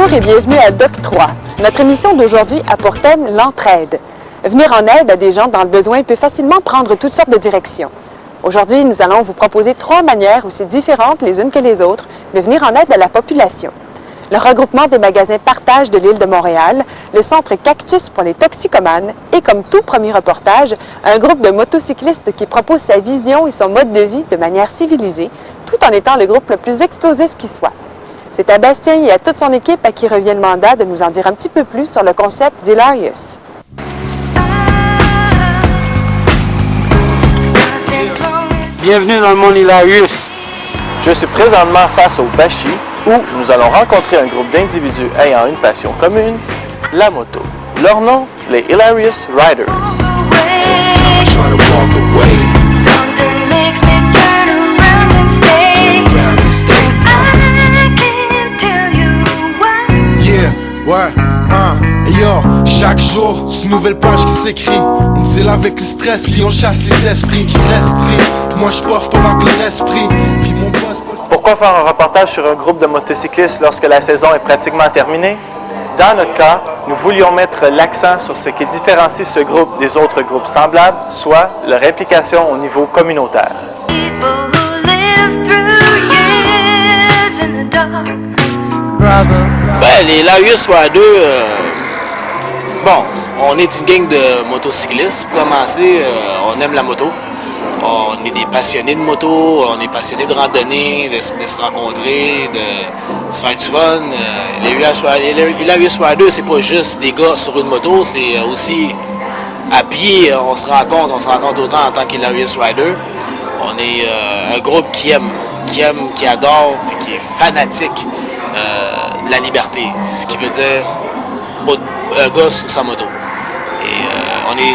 Bonjour et bienvenue à Doc 3. Notre émission d'aujourd'hui a pour thème l'entraide. Venir en aide à des gens dans le besoin peut facilement prendre toutes sortes de directions. Aujourd'hui, nous allons vous proposer 3 manières aussi différentes les unes que les autres de venir en aide à la population. Le regroupement des magasins Partage de l'île de Montréal, le centre Cactus pour les toxicomanes et comme tout premier reportage, un groupe de motocyclistes qui propose sa vision et son mode de vie de manière civilisée, tout en étant le groupe le plus explosif qui soit. C'est à Bastien et à toute son équipe à qui revient le mandat de nous en dire un petit peu plus sur le concept d'Hilarious. Bienvenue dans le monde Hilarious. Je suis présentement face au Bachi où nous allons rencontrer un groupe d'individus ayant une passion commune, la moto. Leur nom, les Hilarious Riders. Ouais, yo, chaque jour, c'est une nouvelle page qui s'écrit. On deal avec le stress, puis on chasse les esprits qui restent. Moi je poffe pendant que le esprit, puis mon boss. Pourquoi faire un reportage sur un groupe de motocyclistes lorsque la saison est pratiquement terminée? Dans notre cas, nous voulions mettre l'accent sur ce qui différencie ce groupe des autres groupes semblables, soit leur implication au niveau communautaire. Ben, les Hilarious Riders, bon, on est une gang de motocyclistes. Pour commencer, on aime la moto. On est des passionnés de moto, on est passionnés de randonnée, de se rencontrer, de se faire du fun. Les Hilarious Riders, c'est pas juste des gars sur une moto, c'est aussi à pied, on se rencontre autant en tant qu'Hilarious Riders. On est un groupe qui aime, qui adore, puis qui est fanatique de la liberté, ce qui veut dire un gars sur sa moto. Et on est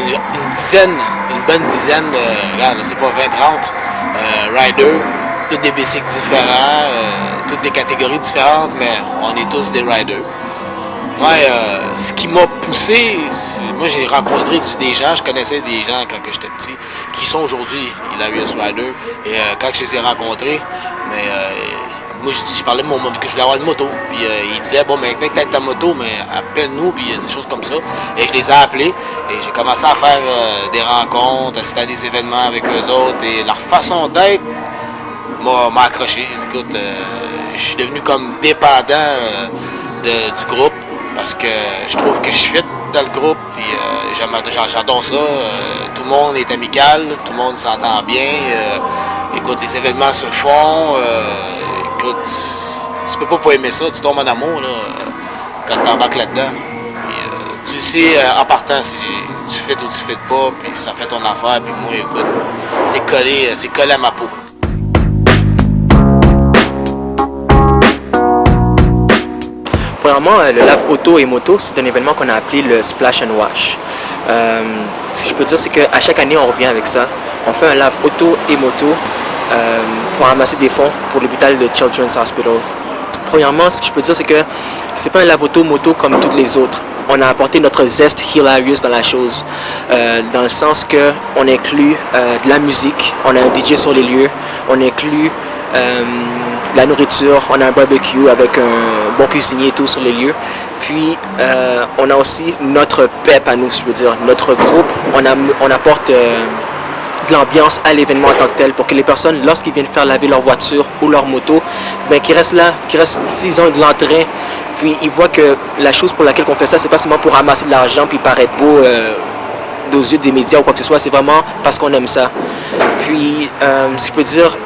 une bonne dizaine, regarde, c'est pas 20-30 riders, tous des bicycles différents, toutes des catégories différentes, mais on est tous des riders. Moi, ce qui m'a poussé, moi j'ai rencontré des gens, je connaissais des gens quand j'étais petit, qui sont aujourd'hui Hilarious Riders, et quand je les ai rencontrés, mais moi je parlais de que je voulais avoir une moto, puis ils disaient bon mais maintenant que t'as ta moto, mais appelle-nous, puis des choses comme ça, et je les ai appelés, et j'ai commencé à faire des rencontres, assister à des événements avec eux autres, et leur façon d'être m'a accroché. Écoute, je suis devenu comme dépendant du groupe, parce que je trouve que je fit dans le groupe, puis j'adore ça, tout le monde est amical, tout le monde s'entend bien, écoute, les événements se font, écoute, tu peux pas aimer ça, tu tombes en amour là, quand tu embarques là-dedans. Puis, tu sais en partant si tu fais ou tu fais pas, puis ça fait ton affaire, puis moi écoute, c'est collé à ma peau. Premièrement, le lave auto et moto, c'est un événement qu'on a appelé le Splash and Wash. Ce que je peux dire, c'est qu'à chaque année, on revient avec ça. On fait un lave auto et moto pour ramasser des fonds pour l'hôpital de Children's Hospital. Premièrement, ce que je peux dire, c'est que c'est pas un lave auto-moto comme toutes les autres. On a apporté notre zeste Hilarious dans la chose, dans le sens que on inclut de la musique, on a un DJ sur les lieux, on inclut la nourriture, on a un barbecue avec un bon cuisinier et tout sur les lieux. Puis on a aussi notre pep à nous, je veux dire, notre groupe, on apporte de l'ambiance à l'événement en tant que tel pour que les personnes, lorsqu'ils viennent faire laver leur voiture ou leur moto, ben qu'ils restent là, s'ils ont de l'entrain, puis ils voient que la chose pour laquelle on fait ça, c'est pas seulement pour ramasser de l'argent puis paraître beau aux yeux des médias ou quoi que ce soit, c'est vraiment parce qu'on aime ça. Puis ce que je peux dire,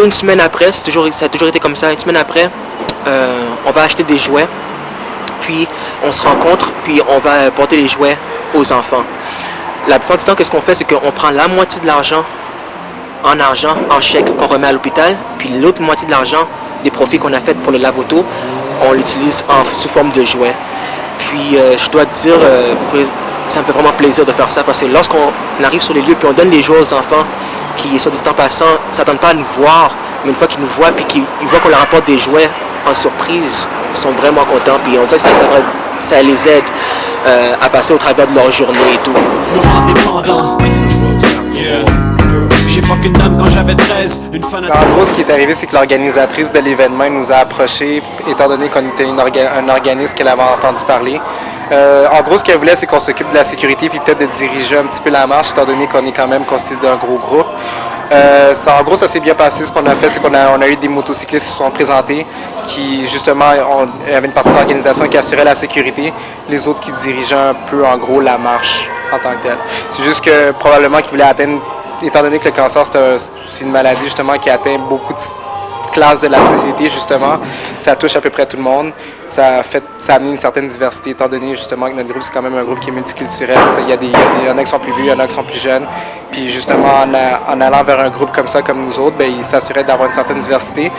une semaine après, ça a toujours été comme ça, une semaine après, on va acheter des jouets, puis on se rencontre, puis on va porter les jouets aux enfants. La plupart du temps, qu'est-ce qu'on fait, c'est qu'on prend la moitié de l'argent en chèque qu'on remet à l'hôpital, puis l'autre moitié de l'argent des profits qu'on a fait pour le lave-auto, on l'utilise sous forme de jouets. Puis je dois te dire, ça me fait vraiment plaisir de faire ça, parce que lorsqu'on arrive sur les lieux, puis on donne les jouets aux enfants, qui, soit dit en passant, ne s'attendent pas à nous voir, mais une fois qu'ils nous voient, puis qu'ils voient qu'on leur apporte des jouets en surprise, ils sont vraiment contents, puis on dirait que ça les aide à passer au travers de leur journée et tout. J'ai pas qu'une dame quand j'avais 13, une fanatique. En gros, ce qui est arrivé, c'est que l'organisatrice de l'événement nous a approchés, étant donné qu'on était un organisme qu'elle avait entendu parler. En gros, ce qu'elle voulait, c'est qu'on s'occupe de la sécurité puis peut-être de diriger un petit peu la marche, étant donné qu'on est quand même constitué d'un gros groupe. En gros, ça s'est bien passé. Ce qu'on a fait, c'est qu'on a eu des motocyclistes qui se sont présentés, qui justement avaient une partie de l'organisation qui assurait la sécurité, les autres qui dirigeaient un peu, en gros, la marche en tant que telle. C'est juste que probablement qu'ils voulaient atteindre, étant donné que le cancer, c'est une maladie justement qui atteint beaucoup de classes de la société, justement, ça touche à peu près tout le monde. Ça a amené une certaine diversité, étant donné justement que notre groupe, c'est quand même un groupe qui est multiculturel. Il y en a qui sont plus vieux, il y en a qui sont plus jeunes. Puis justement, en allant vers un groupe comme ça, comme nous autres, il s'assurait d'avoir une certaine diversité.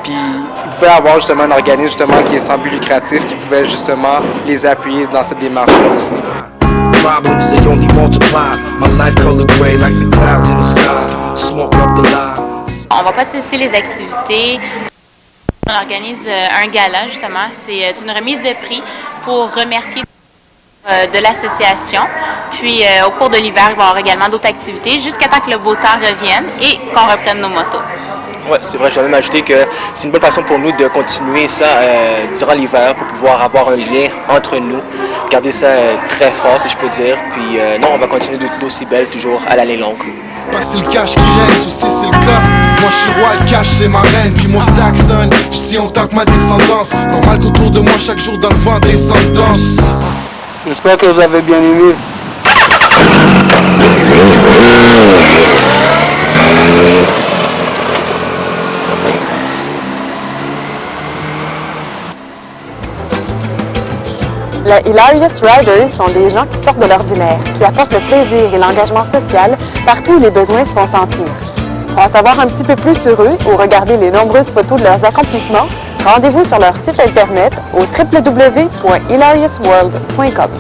Puis il pouvait avoir justement un organisme justement qui est sans but lucratif, qui pouvait justement les appuyer dans cette démarche-là aussi. Problems, they only multiply. My life color gray like the clouds in the sky. Smoke up the lie. On va pas cesser les activités. On organise un gala, justement. C'est une remise de prix pour remercier de l'association. Puis au cours de l'hiver, il va y avoir également d'autres activités jusqu'à temps que le beau temps revienne et qu'on reprenne nos motos. Ouais, c'est vrai, je vais même ajouter que c'est une bonne façon pour nous de continuer ça durant l'hiver pour pouvoir avoir un lien entre nous, garder ça très fort si je peux dire, puis non, on va continuer d'aussi belle toujours à l'année longue. Parce que c'est le cash qui règne, aussi c'est le cas. Moi je suis roi, le cash c'est ma reine. Puis moi c'est Daxon, je tiens autant que ma descendance. Normal qu'autour de moi chaque jour dans le vent descendance. J'espère que vous avez bien aimé. Les Hilarious Riders sont des gens qui sortent de l'ordinaire, qui apportent le plaisir et l'engagement social partout où les besoins se font sentir. Pour en savoir un petit peu plus sur eux ou regarder les nombreuses photos de leurs accomplissements, rendez-vous sur leur site internet au www.hilariousworld.com.